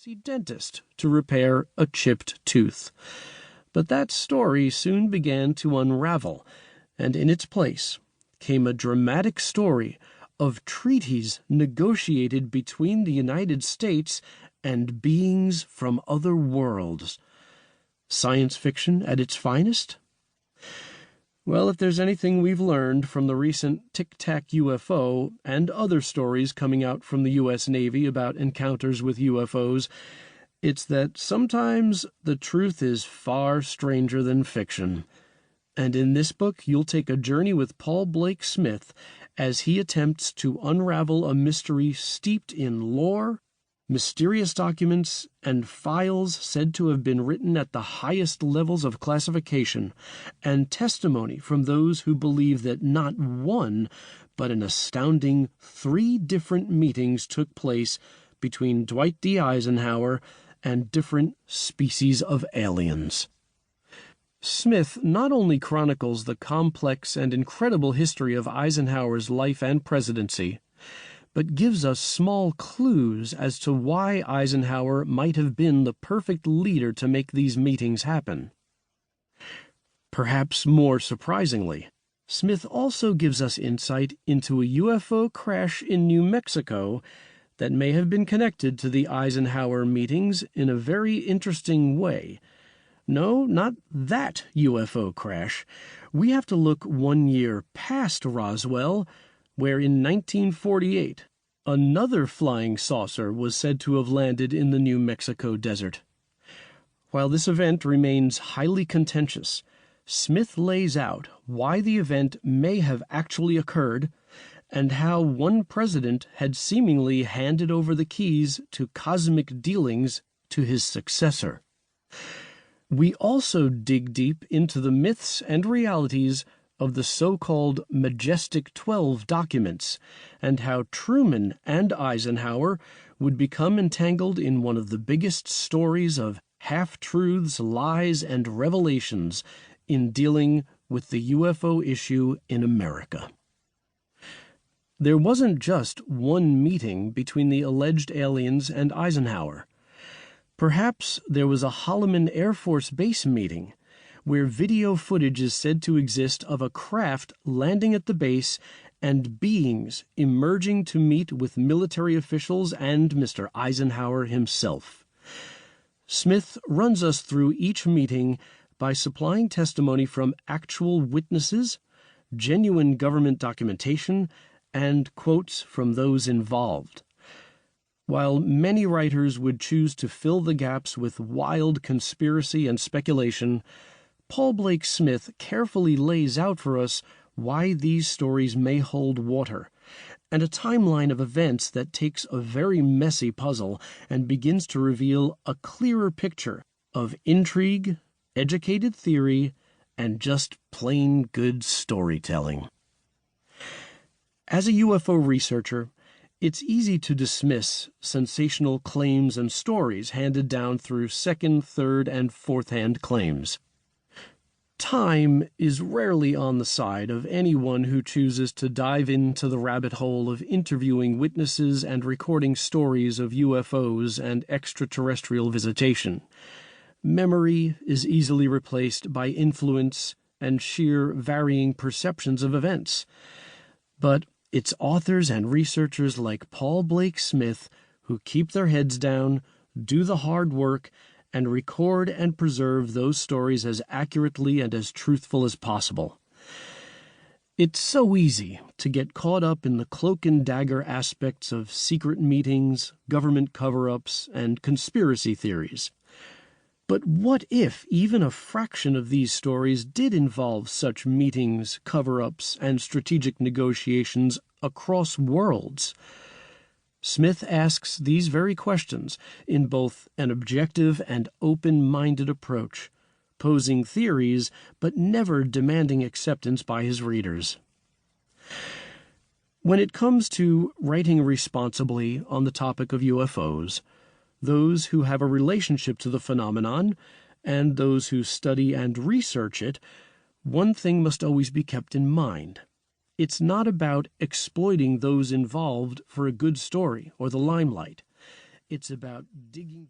emergency dentist to repair a chipped tooth. But that story soon began to unravel, and in its place came a dramatic story of treaties negotiated between the United States and beings from other worlds. Science fiction at its finest? Well, if there's anything we've learned from the recent Tic Tac UFO and other stories coming out from the U.S. Navy about encounters with UFOs, it's that sometimes the truth is far stranger than fiction. And in this book, you'll take a journey with Paul Blake Smith as he attempts to unravel a mystery steeped in lore, mysterious documents, and files said to have been written at the highest levels of classification, and testimony from those who believe that not one, but an astounding 3 different meetings took place between Dwight D. Eisenhower and different species of aliens. Smith not only chronicles the complex and incredible history of Eisenhower's life and presidency, but gives us small clues as to why Eisenhower might have been the perfect leader to make these meetings happen. Perhaps more surprisingly, Smith also gives us insight into a UFO crash in New Mexico that may have been connected to the Eisenhower meetings in a very interesting way. No, not that UFO crash. We have to look 1 year past Roswell, where in 1948, another flying saucer was said to have landed in the New Mexico desert. While this event remains highly contentious, Smith lays out why the event may have actually occurred and how one president had seemingly handed over the keys to cosmic dealings to his successor. We also dig deep into the myths and realities of the so-called Majestic 12 documents, and how Truman and Eisenhower would become entangled in one of the biggest stories of half-truths, lies, and revelations in dealing with the UFO issue in America. There wasn't just one meeting between the alleged aliens and Eisenhower. Perhaps there was a Holloman Air Force Base meeting, where video footage is said to exist of a craft landing at the base and beings emerging to meet with military officials and Mr. Eisenhower himself. Smith runs us through each meeting by supplying testimony from actual witnesses, genuine government documentation, and quotes from those involved. While many writers would choose to fill the gaps with wild conspiracy and speculation, Paul Blake Smith carefully lays out for us why these stories may hold water, and a timeline of events that takes a very messy puzzle and begins to reveal a clearer picture of intrigue, educated theory, and just plain good storytelling. As a UFO researcher, it's easy to dismiss sensational claims and stories handed down through second, third, and fourth-hand claims. Time is rarely on the side of anyone who chooses to dive into the rabbit hole of interviewing witnesses and recording stories of UFOs and extraterrestrial visitation. Memory is easily replaced by influence and sheer varying perceptions of events. But it's authors and researchers like Paul Blake Smith who keep their heads down, do the hard work, and record and preserve those stories as accurately and as truthful as possible. It's so easy to get caught up in the cloak and dagger aspects of secret meetings, government cover-ups, and conspiracy theories. But what if even a fraction of these stories did involve such meetings, cover-ups, and strategic negotiations across worlds? Smith asks these very questions in both an objective and open-minded approach, posing theories but never demanding acceptance by his readers. When it comes to writing responsibly on the topic of UFOs, those who have a relationship to the phenomenon and those who study and research it, one thing must always be kept in mind. It's not about exploiting those involved for a good story or the limelight. It's about digging